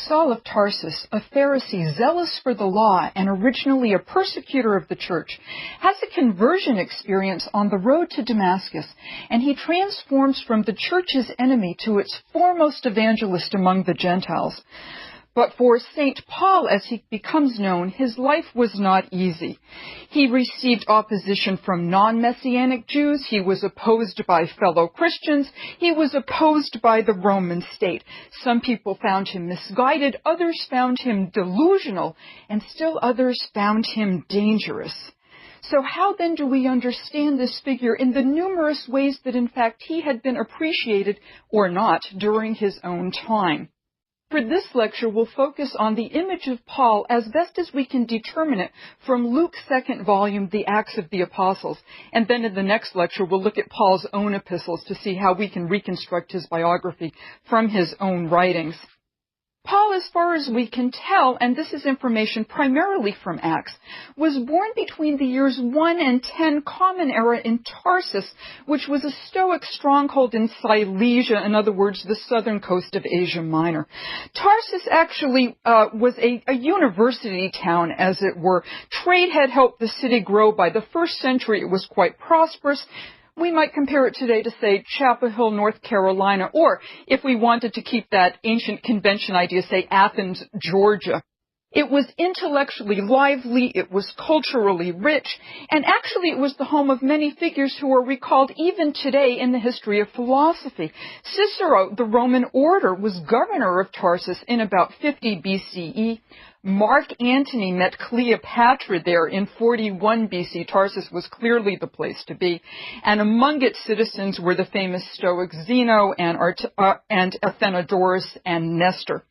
Saul of Tarsus, a Pharisee zealous for the law and originally a persecutor of the church, has a conversion experience on the road to Damascus, and he transforms from the church's enemy to its foremost evangelist among the Gentiles. But for St. Paul, as he becomes known, his life was not easy. He received opposition from non-Messianic Jews. He was opposed by fellow Christians. He was opposed by the Roman state. Some people found him misguided. Others found him delusional. And still others found him dangerous. So how then do we understand this figure in the numerous ways that in fact he had been appreciated or not during his own time? For this lecture, we'll focus on the image of Paul as best as we can determine it from Luke's second volume, The Acts of the Apostles. And then in the next lecture, we'll look at Paul's own epistles to see how we can reconstruct his biography from his own writings. Paul, as far as we can tell, and this is information primarily from Acts, was born between the years 1 and 10 Common Era in Tarsus, which was a Stoic stronghold in Silesia, in other words, the southern coast of Asia Minor. Tarsus actually was a university town, as it were. Trade had helped the city grow. By the first century, it was quite prosperous. We might compare it today to, say, Chapel Hill, North Carolina, or if we wanted to keep that ancient convention idea, say Athens, Georgia. It was intellectually lively, it was culturally rich, and actually it was the home of many figures who are recalled even today in the history of philosophy. Cicero, the Roman orator, was governor of Tarsus in about 50 BCE. Mark Antony met Cleopatra there in 41 BC. Tarsus was clearly the place to be. And among its citizens were the famous Stoics Zeno and Athenodorus and Nestor.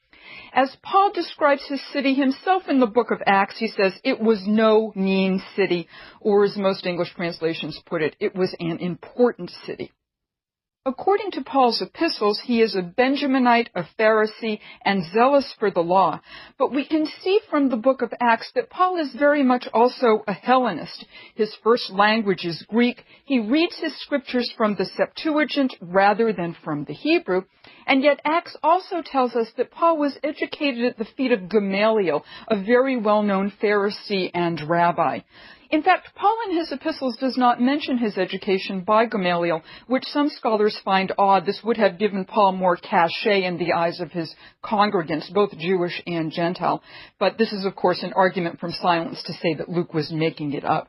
As Paul describes his city himself in the book of Acts, he says, it was no mean city, or as most English translations put it, it was an important city. According to Paul's epistles, he is a Benjaminite, a Pharisee, and zealous for the law. But we can see from the book of Acts that Paul is very much also a Hellenist. His first language is Greek. He reads his scriptures from the Septuagint rather than from the Hebrew. And yet Acts also tells us that Paul was educated at the feet of Gamaliel, a very well-known Pharisee and rabbi. In fact, Paul in his epistles does not mention his education by Gamaliel, which some scholars find odd. This would have given Paul more cachet in the eyes of his congregants, both Jewish and Gentile. But this is, of course, an argument from silence to say that Luke was making it up.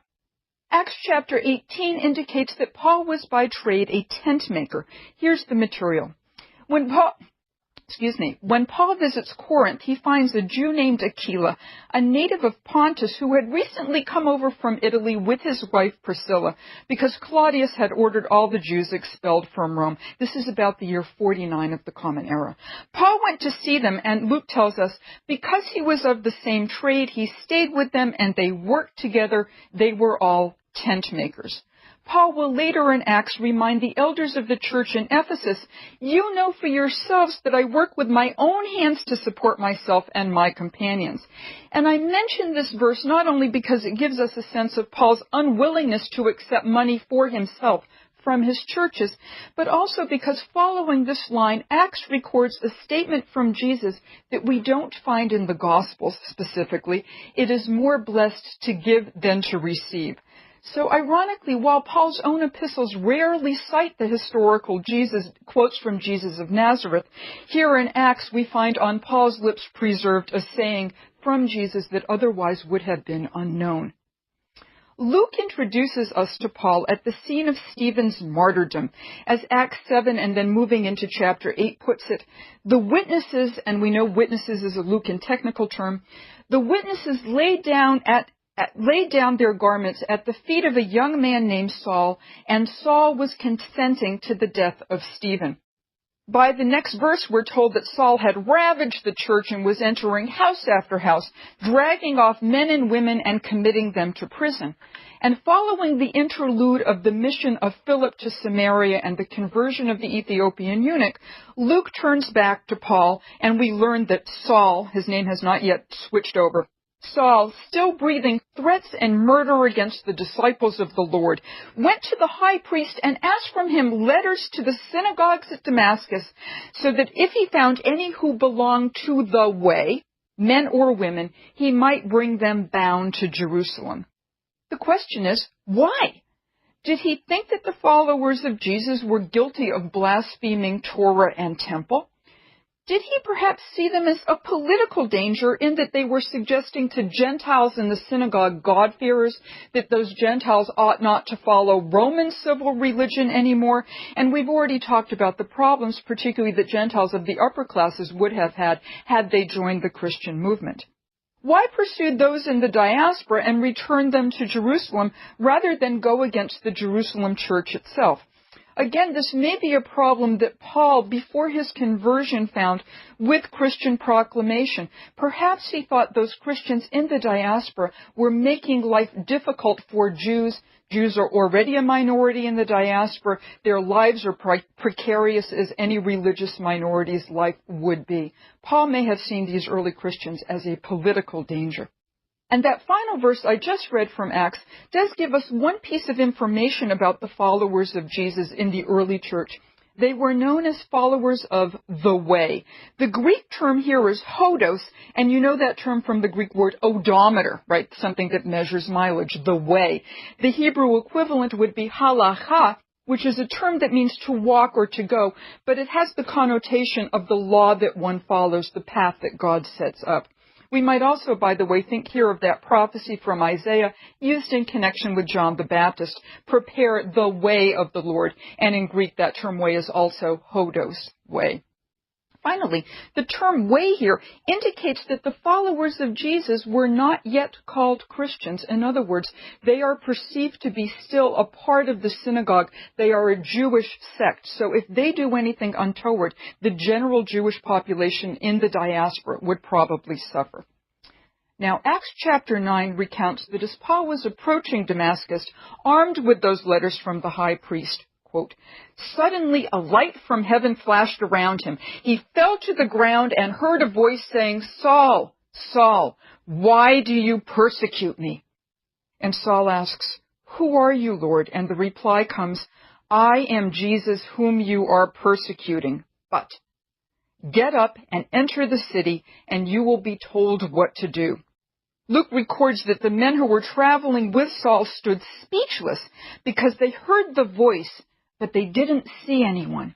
Acts chapter 18 indicates that Paul was by trade a tent maker. Here's the material. When Paul visits Corinth, he finds a Jew named Aquila, a native of Pontus, who had recently come over from Italy with his wife Priscilla, because Claudius had ordered all the Jews expelled from Rome. This is about the year 49 of the Common Era. Paul went to see them, and Luke tells us, because he was of the same trade, he stayed with them, and they worked together. They were all tent makers. Paul will later in Acts remind the elders of the church in Ephesus, you know for yourselves that I work with my own hands to support myself and my companions. And I mention this verse not only because it gives us a sense of Paul's unwillingness to accept money for himself from his churches, but also because following this line, Acts records a statement from Jesus that we don't find in the Gospels specifically. It is more blessed to give than to receive. So ironically, while Paul's own epistles rarely cite the historical quotes from Jesus of Nazareth, here in Acts we find on Paul's lips preserved a saying from Jesus that otherwise would have been unknown. Luke introduces us to Paul at the scene of Stephen's martyrdom. As Acts 7 and then moving into chapter 8 puts it, the witnesses, and we know witnesses is a Lucan technical term, the witnesses laid down their garments at the feet of a young man named Saul, and Saul was consenting to the death of Stephen. By the next verse, we're told that Saul had ravaged the church and was entering house after house, dragging off men and women and committing them to prison. And following the interlude of the mission of Philip to Samaria and the conversion of the Ethiopian eunuch, Luke turns back to Paul, and we learn that Saul, his name has not yet switched over, Saul, still breathing threats and murder against the disciples of the Lord, went to the high priest and asked from him letters to the synagogues at Damascus, so that if he found any who belonged to the way, men or women, he might bring them bound to Jerusalem. The question is, why? Did he think that the followers of Jesus were guilty of blaspheming Torah and temple? Did he perhaps see them as a political danger in that they were suggesting to Gentiles in the synagogue, God-fearers, that those Gentiles ought not to follow Roman civil religion anymore? And we've already talked about the problems, particularly that Gentiles of the upper classes would have had they joined the Christian movement. Why pursue those in the diaspora and return them to Jerusalem rather than go against the Jerusalem church itself? Again, this may be a problem that Paul, before his conversion, found with Christian proclamation. Perhaps he thought those Christians in the diaspora were making life difficult for Jews. Jews are already a minority in the diaspora. Their lives are precarious as any religious minority's life would be. Paul may have seen these early Christians as a political danger. And that final verse I just read from Acts does give us one piece of information about the followers of Jesus in the early church. They were known as followers of the way. The Greek term here is hodos, and you know that term from the Greek word odometer, right? Something that measures mileage, the way. The Hebrew equivalent would be halacha, which is a term that means to walk or to go, but it has the connotation of the law that one follows, the path that God sets up. We might also, by the way, think here of that prophecy from Isaiah used in connection with John the Baptist, prepare the way of the Lord. And in Greek, that term way is also hodos, way. Finally, the term way here indicates that the followers of Jesus were not yet called Christians. In other words, they are perceived to be still a part of the synagogue. They are a Jewish sect. So if they do anything untoward, the general Jewish population in the diaspora would probably suffer. Now, Acts chapter 9 recounts that as Paul was approaching Damascus, armed with those letters from the high priest, quote, suddenly a light from heaven flashed around him. He fell to the ground and heard a voice saying, Saul, Saul, why do you persecute me? And Saul asks, who are you, Lord? And the reply comes, I am Jesus whom you are persecuting. But get up and enter the city, and you will be told what to do. Luke records that the men who were traveling with Saul stood speechless because they heard the voice, but they didn't see anyone.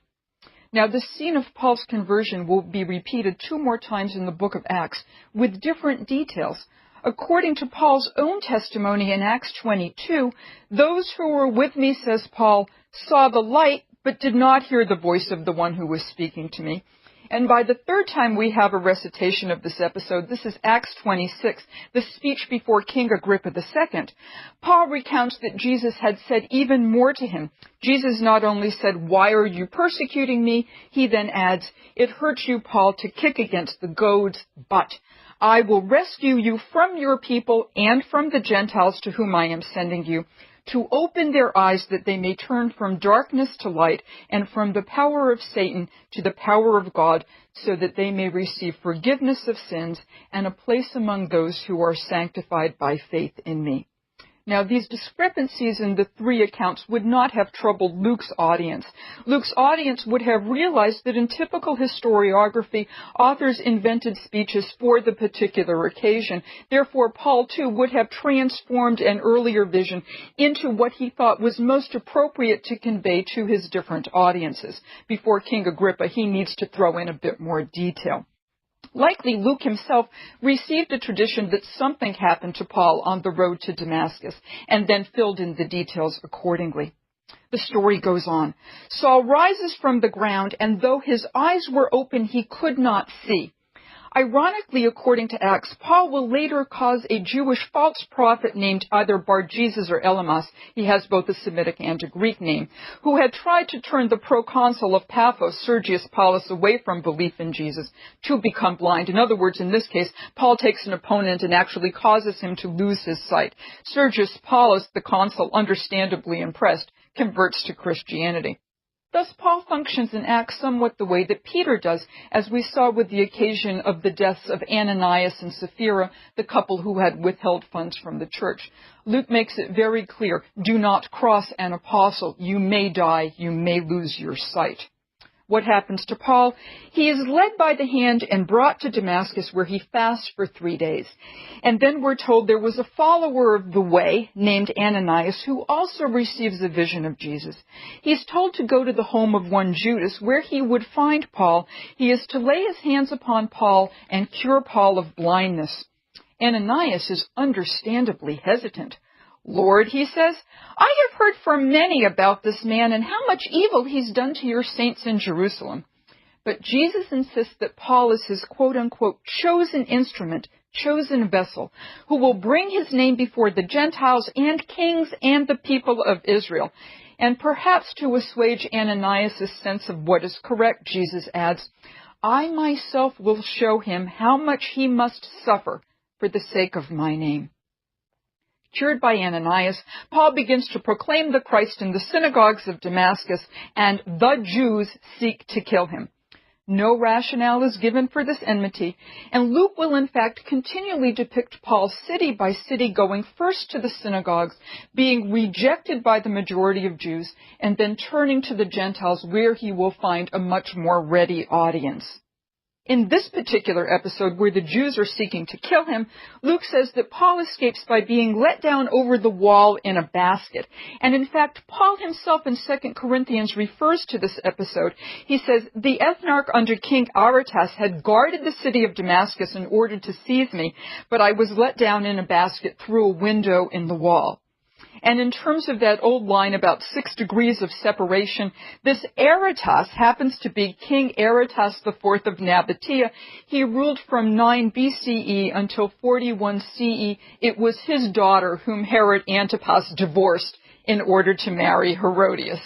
Now, the scene of Paul's conversion will be repeated 2 more times in the book of Acts with different details. According to Paul's own testimony in Acts 22, those who were with me, says Paul, saw the light, but did not hear the voice of the one who was speaking to me. And by the 3rd time we have a recitation of this episode, this is Acts 26, the speech before King Agrippa II. Paul recounts that Jesus had said even more to him. Jesus not only said, why are you persecuting me? He then adds, it hurts you, Paul, to kick against the goads, but I will rescue you from your people and from the Gentiles to whom I am sending you, to open their eyes that they may turn from darkness to light and from the power of Satan to the power of God, so that they may receive forgiveness of sins and a place among those who are sanctified by faith in me. Now, these discrepancies in the 3 accounts would not have troubled Luke's audience. Luke's audience would have realized that in typical historiography, authors invented speeches for the particular occasion. Therefore, Paul, too, would have transformed an earlier vision into what he thought was most appropriate to convey to his different audiences. Before King Agrippa, he needs to throw in a bit more detail. Likely, Luke himself received a tradition that something happened to Paul on the road to Damascus, and then filled in the details accordingly. The story goes on. Saul rises from the ground, and though his eyes were open, he could not see. Ironically, according to Acts, Paul will later cause a Jewish false prophet named either Bar-Jesus or Elymas, he has both a Semitic and a Greek name, who had tried to turn the proconsul of Paphos, Sergius Paulus, away from belief in Jesus, to become blind. In other words, in this case, Paul takes an opponent and actually causes him to lose his sight. Sergius Paulus, the consul, understandably impressed, converts to Christianity. Thus, Paul functions and acts somewhat the way that Peter does, as we saw with the occasion of the deaths of Ananias and Sapphira, the couple who had withheld funds from the church. Luke makes it very clear, do not cross an apostle. You may die. You may lose your sight. What happens to Paul? He is led by the hand and brought to Damascus, where he fasts for 3 days. And then we're told there was a follower of the way named Ananias who also receives a vision of Jesus. He's told to go to the home of one Judas, where he would find Paul. He is to lay his hands upon Paul and cure Paul of blindness. Ananias is understandably hesitant. Lord, he says, I have heard from many about this man and how much evil he's done to your saints in Jerusalem. But Jesus insists that Paul is his quote-unquote chosen instrument, chosen vessel, who will bring his name before the Gentiles and kings and the people of Israel. And perhaps to assuage Ananias' sense of what is correct, Jesus adds, I myself will show him how much he must suffer for the sake of my name. Cured by Ananias, Paul begins to proclaim the Christ in the synagogues of Damascus, and the Jews seek to kill him. No rationale is given for this enmity, and Luke will in fact continually depict Paul city by city going first to the synagogues, being rejected by the majority of Jews, and then turning to the Gentiles where he will find a much more ready audience. In this particular episode, where the Jews are seeking to kill him, Luke says that Paul escapes by being let down over the wall in a basket. And in fact, Paul himself in 2 Corinthians refers to this episode. He says, the ethnarch under King Aretas had guarded the city of Damascus in order to seize me, but I was let down in a basket through a window in the wall. And in terms of that old line about 6 degrees of separation, this Aretas happens to be King Aretas IV of Nabatea. He ruled from 9 BCE until 41 CE. It was his daughter whom Herod Antipas divorced in order to marry Herodias.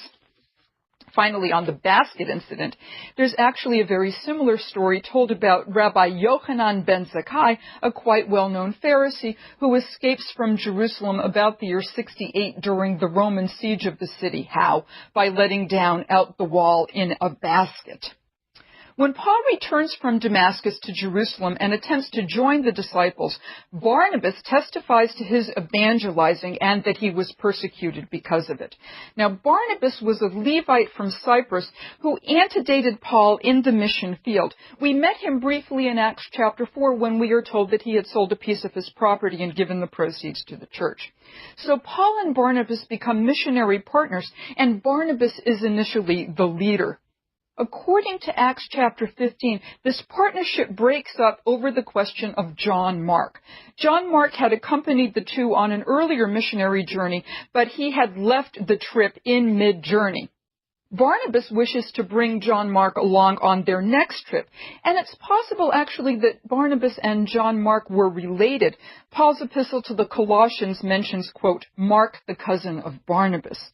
Finally, on the basket incident, there's actually a very similar story told about Rabbi Yochanan ben Zakkai, a quite well-known Pharisee who escapes from Jerusalem about the year 68 during the Roman siege of the city. How? By letting down out the wall in a basket. When Paul returns from Damascus to Jerusalem and attempts to join the disciples, Barnabas testifies to his evangelizing and that he was persecuted because of it. Now, Barnabas was a Levite from Cyprus who antedated Paul in the mission field. We met him briefly in Acts chapter 4 when we are told that he had sold a piece of his property and given the proceeds to the church. So Paul and Barnabas become missionary partners, and Barnabas is initially the leader. According to Acts chapter 15, this partnership breaks up over the question of John Mark. John Mark had accompanied the two on an earlier missionary journey, but he had left the trip in mid-journey. Barnabas wishes to bring John Mark along on their next trip, and it's possible actually that Barnabas and John Mark were related. Paul's epistle to the Colossians mentions, quote, Mark, the cousin of Barnabas.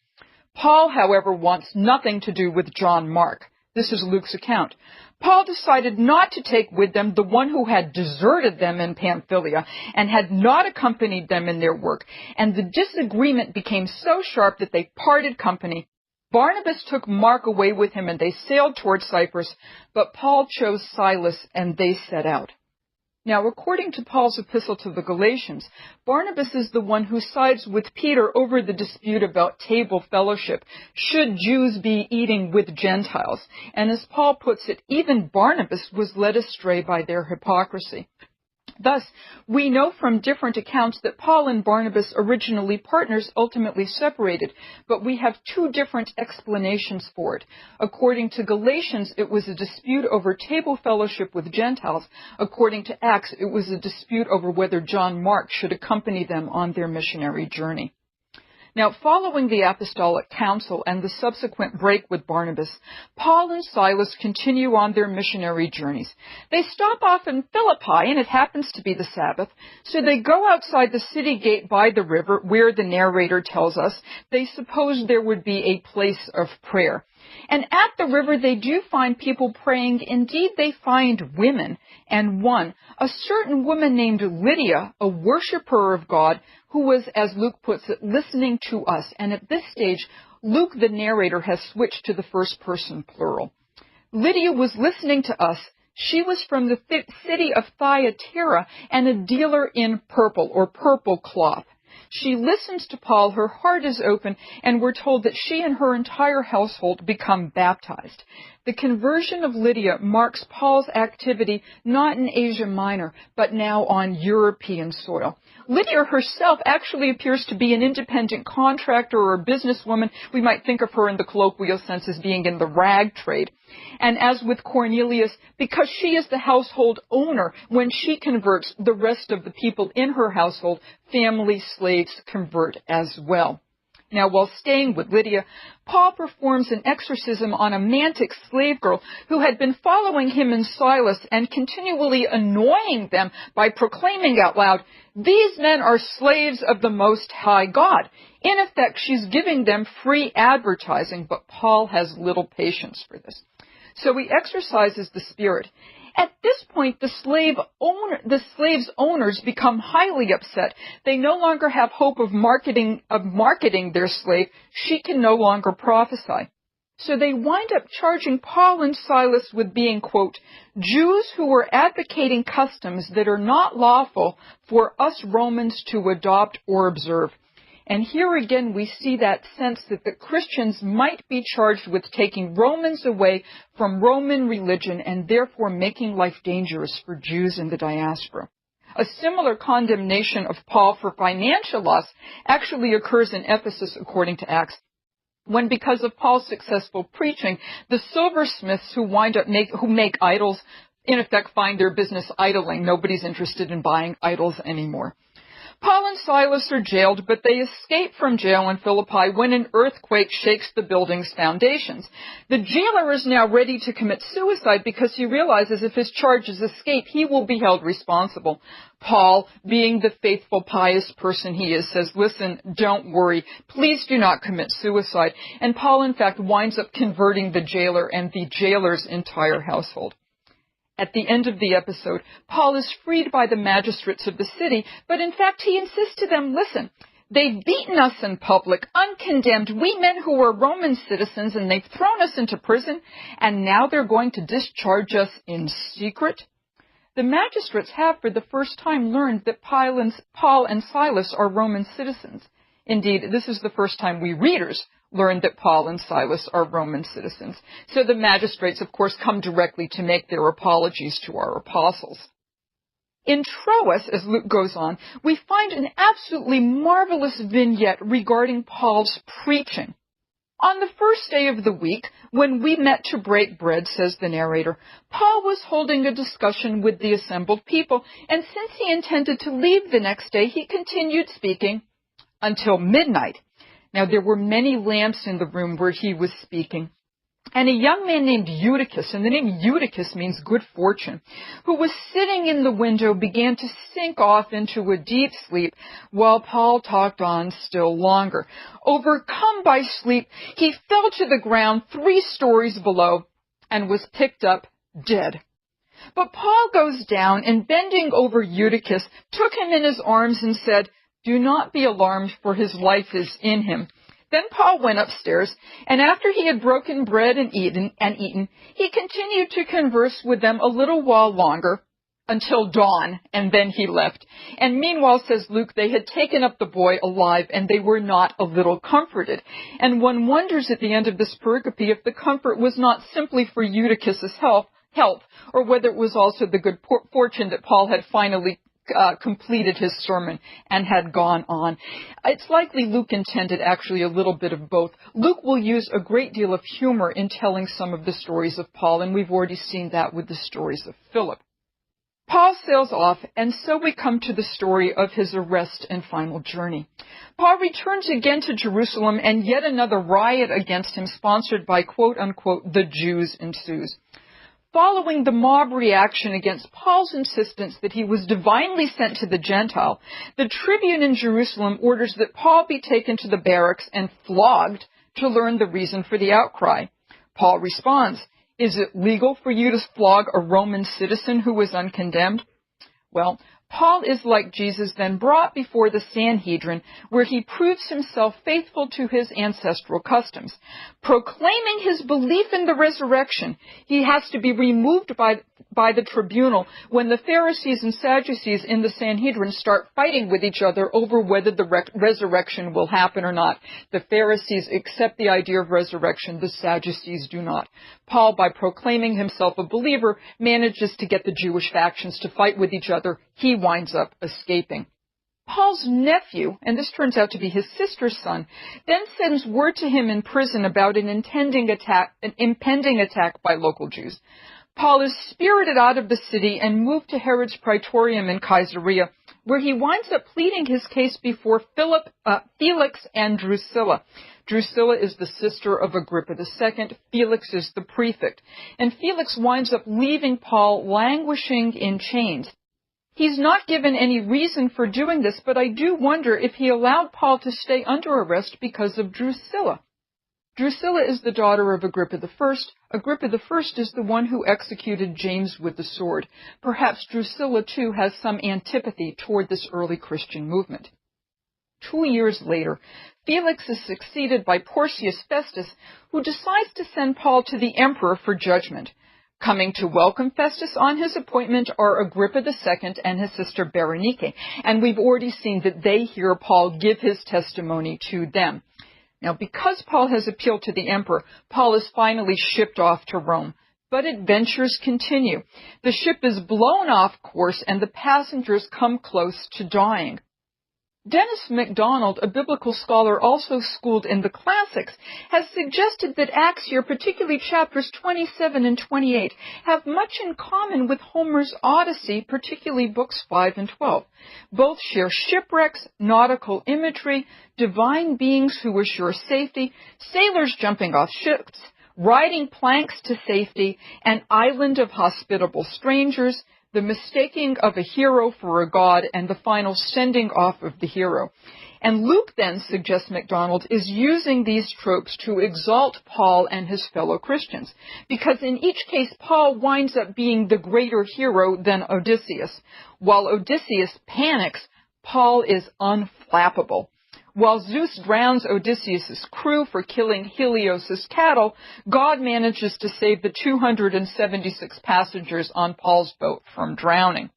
Paul, however, wants nothing to do with John Mark. This is Luke's account. Paul decided not to take with them the one who had deserted them in Pamphylia and had not accompanied them in their work, and the disagreement became so sharp that they parted company. Barnabas took Mark away with him and they sailed toward Cyprus, but Paul chose Silas and they set out. Now, according to Paul's epistle to the Galatians, Barnabas is the one who sides with Peter over the dispute about table fellowship. Should Jews be eating with Gentiles? And as Paul puts it, even Barnabas was led astray by their hypocrisy. Thus, we know from different accounts that Paul and Barnabas, originally partners, ultimately separated, but we have 2 different explanations for it. According to Galatians, it was a dispute over table fellowship with Gentiles. According to Acts, it was a dispute over whether John Mark should accompany them on their missionary journey. Now, following the Apostolic Council and the subsequent break with Barnabas, Paul and Silas continue on their missionary journeys. They stop off in Philippi, and it happens to be the Sabbath, so they go outside the city gate by the river, where the narrator tells us they supposed there would be a place of prayer. And at the river, they do find people praying. Indeed, they find women, and one, a certain woman named Lydia, a worshiper of God, who was, as Luke puts it, listening to us. And at this stage, Luke, the narrator, has switched to the first person plural. Lydia was listening to us. She was from the city of Thyatira and a dealer in purple or purple cloth. She listens to Paul, her heart is open, and we're told that she and her entire household become baptized. The conversion of Lydia marks Paul's activity not in Asia Minor, but now on European soil. Lydia herself actually appears to be an independent contractor or a businesswoman. We might think of her in the colloquial sense as being in the rag trade. And as with Cornelius, because she is the household owner, when she converts, the rest of the people in her household, family slaves, convert as well. Now, while staying with Lydia, Paul performs an exorcism on a Mantic slave girl who had been following him and Silas and continually annoying them by proclaiming out loud, "These men are slaves of the Most High God." In effect, she's giving them free advertising, but Paul has little patience for this. So he exorcises the spirit. At this point, the slave's owners become highly upset. They no longer have hope of marketing their slave. She can no longer prophesy. So they wind up charging Paul and Silas with being, quote, Jews who were advocating customs that are not lawful for us Romans to adopt or observe. And here again we see that sense that the Christians might be charged with taking Romans away from Roman religion and therefore making life dangerous for Jews in the diaspora. A similar condemnation of Paul for financial loss actually occurs in Ephesus according to Acts, when because of Paul's successful preaching, the silversmiths who make idols, in effect find their business idling. Nobody's interested in buying idols anymore. Paul and Silas are jailed, but they escape from jail in Philippi when an earthquake shakes the building's foundations. The jailer is now ready to commit suicide because he realizes if his charges escape, he will be held responsible. Paul, being the faithful, pious person he is, says, "Listen, don't worry. Please do not commit suicide." And Paul, in fact, winds up converting the jailer and the jailer's entire household. At the end of the episode, Paul is freed by the magistrates of the city, but in fact he insists to them, listen, they've beaten us in public, uncondemned, we men who were Roman citizens, and they've thrown us into prison, and now they're going to discharge us in secret? The magistrates have for the first time learned that Paul and Silas are Roman citizens. Indeed, this is the first time we readers learned that Paul and Silas are Roman citizens. So the magistrates, of course, come directly to make their apologies to our apostles. In Troas, as Luke goes on, we find an absolutely marvelous vignette regarding Paul's preaching. On the first day of the week, when we met to break bread, says the narrator, Paul was holding a discussion with the assembled people, and since he intended to leave the next day, he continued speaking until midnight. Now, there were many lamps in the room where he was speaking. And a young man named Eutychus, and the name Eutychus means good fortune, who was sitting in the window began to sink off into a deep sleep while Paul talked on still longer. Overcome by sleep, he fell to the ground 3 stories below and was picked up dead. But Paul goes down and bending over Eutychus, took him in his arms and said, "Do not be alarmed, for his life is in him." Then Paul went upstairs, and after he had broken bread and eaten, he continued to converse with them a little while longer, until dawn, and then he left. And meanwhile, says Luke, they had taken up the boy alive, and they were not a little comforted. And one wonders at the end of this pericope if the comfort was not simply for Eutychus' help, or whether it was also the good fortune that Paul had finally completed his sermon and had gone on. It's likely Luke intended actually a little bit of both. Luke will use a great deal of humor in telling some of the stories of Paul, and we've already seen that with the stories of Philip. Paul sails off, and so we come to the story of his arrest and final journey. Paul returns again to Jerusalem, and yet another riot against him, sponsored by quote-unquote the Jews, ensues. Following the mob reaction against Paul's insistence that he was divinely sent to the Gentile, the tribune in Jerusalem orders that Paul be taken to the barracks and flogged to learn the reason for the outcry. Paul responds, "Is it legal for you to flog a Roman citizen who was uncondemned?" Well, Paul is like Jesus, then brought before the Sanhedrin, where he proves himself faithful to his ancestral customs. Proclaiming his belief in the resurrection, he has to be removed by the tribunal when the Pharisees and Sadducees in the Sanhedrin start fighting with each other over whether the resurrection will happen or not. The Pharisees accept the idea of resurrection, the Sadducees do not. Paul, by proclaiming himself a believer, manages to get the Jewish factions to fight with each other. He winds up escaping. Paul's nephew, and this turns out to be his sister's son, then sends word to him in prison about an impending attack by local Jews. Paul is spirited out of the city and moved to Herod's praetorium in Caesarea, where he winds up pleading his case before Felix and Drusilla. Drusilla is the sister of Agrippa II. Felix is the prefect. And Felix winds up leaving Paul languishing in chains. He's not given any reason for doing this, but I do wonder if he allowed Paul to stay under arrest because of Drusilla. Drusilla is the daughter of Agrippa I. Agrippa I is the one who executed James with the sword. Perhaps Drusilla, too, has some antipathy toward this early Christian movement. 2 years later, Felix is succeeded by Porcius Festus, who decides to send Paul to the emperor for judgment. Coming to welcome Festus on his appointment are Agrippa II and his sister Berenike, and we've already seen that they hear Paul give his testimony to them. Now, because Paul has appealed to the emperor, Paul is finally shipped off to Rome. But adventures continue. The ship is blown off course, and the passengers come close to dying. Dennis MacDonald, a biblical scholar also schooled in the classics, has suggested that Acts here, particularly chapters 27 and 28, have much in common with Homer's Odyssey, particularly books 5 and 12. Both share shipwrecks, nautical imagery, divine beings who assure safety, sailors jumping off ships, riding planks to safety, an island of hospitable strangers, the mistaking of a hero for a god, and the final sending off of the hero. And Luke then, suggests MacDonald, is using these tropes to exalt Paul and his fellow Christians, because in each case Paul winds up being the greater hero than Odysseus. While Odysseus panics, Paul is unflappable. While Zeus drowns Odysseus' crew for killing Helios' cattle, God manages to save the 276 passengers on Paul's boat from drowning.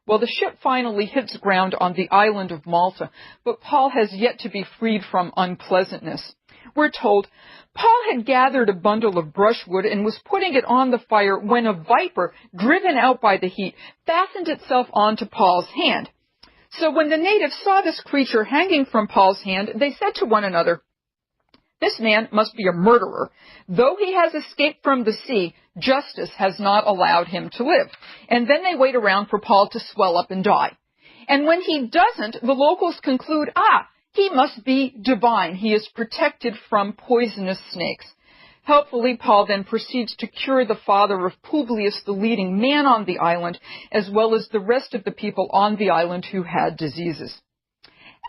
Well, the ship finally hits ground on the island of Malta, but Paul has yet to be freed from unpleasantness. We're told, Paul had gathered a bundle of brushwood and was putting it on the fire when a viper, driven out by the heat, fastened itself onto Paul's hand. So when the natives saw this creature hanging from Paul's hand, they said to one another, "This man must be a murderer. Though he has escaped from the sea, justice has not allowed him to live." And then they wait around for Paul to swell up and die. And when he doesn't, the locals conclude, he must be divine. He is protected from poisonous snakes. Helpfully, Paul then proceeds to cure the father of Publius, the leading man on the island, as well as the rest of the people on the island who had diseases.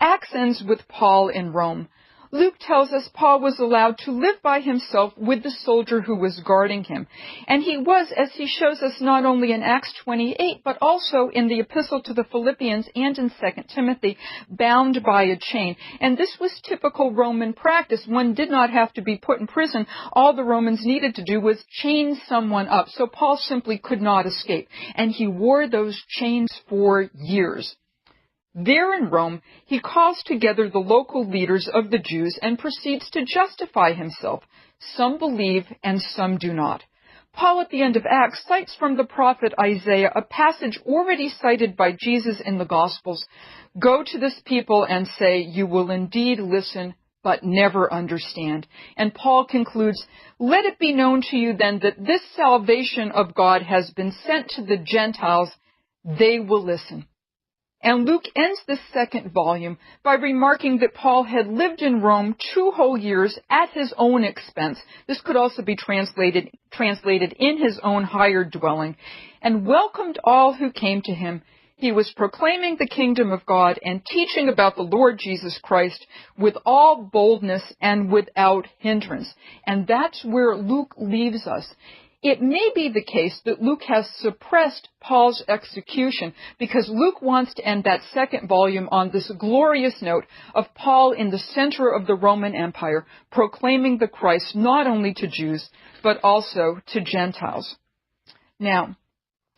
Acts ends with Paul in Rome. Luke tells us Paul was allowed to live by himself with the soldier who was guarding him. And he was, as he shows us not only in Acts 28, but also in the Epistle to the Philippians and in 2 Timothy, bound by a chain. And this was typical Roman practice. One did not have to be put in prison. All the Romans needed to do was chain someone up. So Paul simply could not escape. And he wore those chains for years. There in Rome, he calls together the local leaders of the Jews and proceeds to justify himself. Some believe and some do not. Paul, at the end of Acts, cites from the prophet Isaiah a passage already cited by Jesus in the Gospels. "Go to this people and say, you will indeed listen, but never understand." And Paul concludes, "Let it be known to you then that this salvation of God has been sent to the Gentiles. They will listen." And Luke ends this second volume by remarking that Paul had lived in Rome 2 whole years at his own expense. This could also be translated in his own hired dwelling, and welcomed all who came to him. He was proclaiming the kingdom of God and teaching about the Lord Jesus Christ with all boldness and without hindrance. And that's where Luke leaves us. It may be the case that Luke has suppressed Paul's execution because Luke wants to end that second volume on this glorious note of Paul in the center of the Roman Empire, proclaiming the Christ not only to Jews, but also to Gentiles. Now,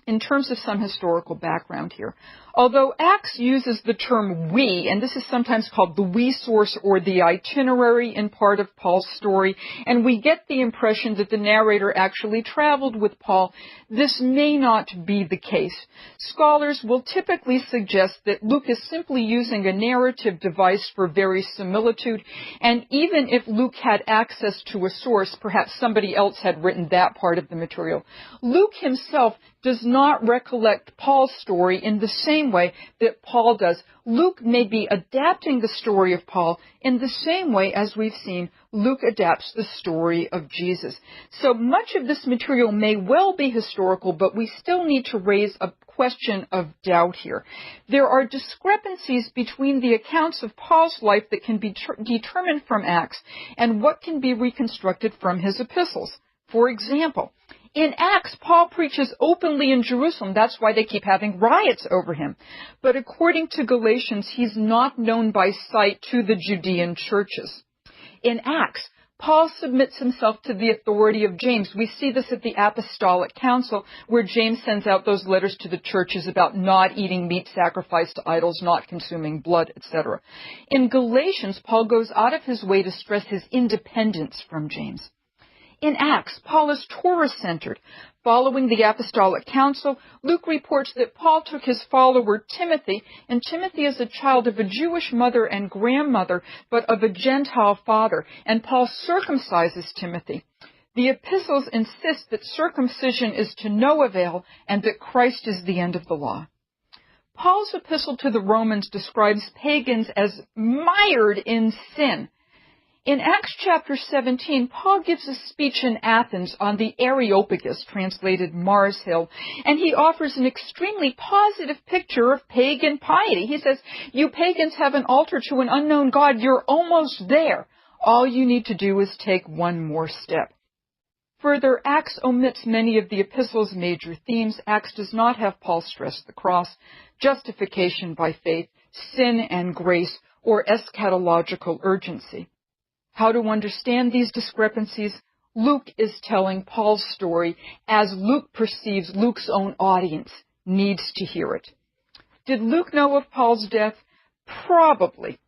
in terms of some historical background here, although Acts uses the term we, and this is sometimes called the we source or the itinerary in part of Paul's story, and we get the impression that the narrator actually traveled with Paul, this may not be the case. Scholars will typically suggest that Luke is simply using a narrative device for verisimilitude, and even if Luke had access to a source, perhaps somebody else had written that part of the material. Luke himself does not recollect Paul's story in the same way that Paul does. Luke may be adapting the story of Paul in the same way as we've seen Luke adapts the story of Jesus. So much of this material may well be historical, but we still need to raise a question of doubt here. There are discrepancies between the accounts of Paul's life that can be determined from Acts and what can be reconstructed from his epistles. For example, in Acts, Paul preaches openly in Jerusalem. That's why they keep having riots over him. But according to Galatians, he's not known by sight to the Judean churches. In Acts, Paul submits himself to the authority of James. We see this at the Apostolic Council, where James sends out those letters to the churches about not eating meat sacrificed to idols, not consuming blood, etc. In Galatians, Paul goes out of his way to stress his independence from James. In Acts, Paul is Torah-centered. Following the Apostolic Council, Luke reports that Paul took his follower Timothy, and Timothy is a child of a Jewish mother and grandmother, but of a Gentile father, and Paul circumcises Timothy. The epistles insist that circumcision is to no avail and that Christ is the end of the law. Paul's epistle to the Romans describes pagans as mired in sin. In Acts chapter 17, Paul gives a speech in Athens on the Areopagus, translated Mars Hill, and he offers an extremely positive picture of pagan piety. He says, "You pagans have an altar to an unknown God. You're almost there. All you need to do is take one more step." Further, Acts omits many of the epistle's major themes. Acts does not have Paul stress the cross, justification by faith, sin and grace, or eschatological urgency. How to understand these discrepancies? Luke is telling Paul's story as Luke perceives Luke's own audience needs to hear it. Did Luke know of Paul's death? Probably.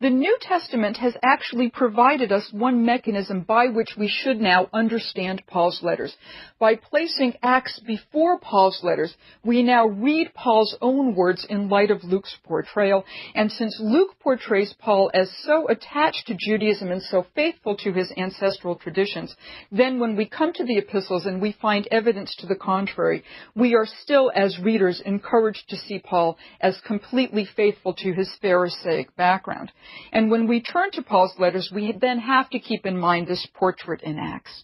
The New Testament has actually provided us one mechanism by which we should now understand Paul's letters. By placing Acts before Paul's letters, we now read Paul's own words in light of Luke's portrayal. And since Luke portrays Paul as so attached to Judaism and so faithful to his ancestral traditions, then when we come to the epistles and we find evidence to the contrary, we are still, as readers, encouraged to see Paul as completely faithful to his Pharisaic background. And when we turn to Paul's letters, we then have to keep in mind this portrait in Acts.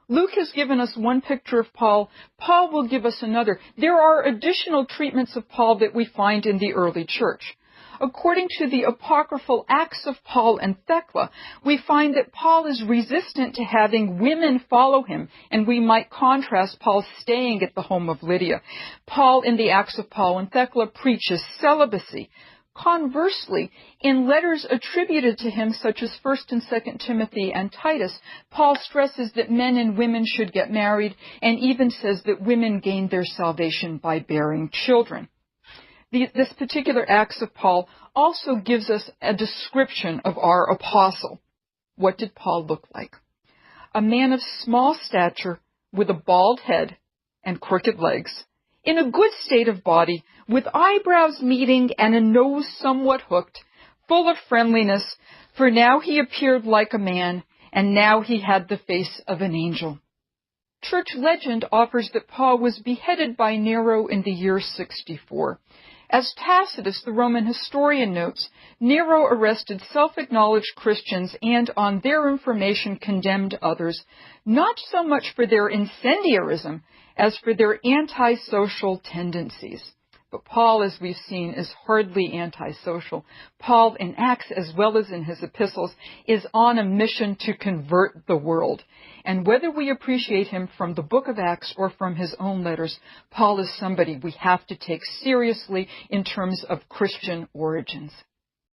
Luke has given us one picture of Paul. Paul will give us another. There are additional treatments of Paul that we find in the early church. According to the apocryphal Acts of Paul and Thecla, we find that Paul is resistant to having women follow him, and we might contrast Paul staying at the home of Lydia. Paul, in the Acts of Paul and Thecla, preaches celibacy. Conversely, in letters attributed to him, such as 1 and 2 Timothy and Titus, Paul stresses that men and women should get married, and even says that women gain their salvation by bearing children. This particular Acts of Paul also gives us a description of our apostle. What did Paul look like? A man of small stature, with a bald head and crooked legs, in a good state of body, with eyebrows meeting and a nose somewhat hooked, full of friendliness, for now he appeared like a man, and now he had the face of an angel. Church legend offers that Paul was beheaded by Nero in the year 64. As Tacitus, the Roman historian, notes, Nero arrested self-acknowledged Christians and, on their information, condemned others, not so much for their incendiarism as for their antisocial tendencies. But Paul, as we've seen, is hardly antisocial. Paul, in Acts as well as in his epistles, is on a mission to convert the world. And whether we appreciate him from the book of Acts or from his own letters, Paul is somebody we have to take seriously in terms of Christian origins.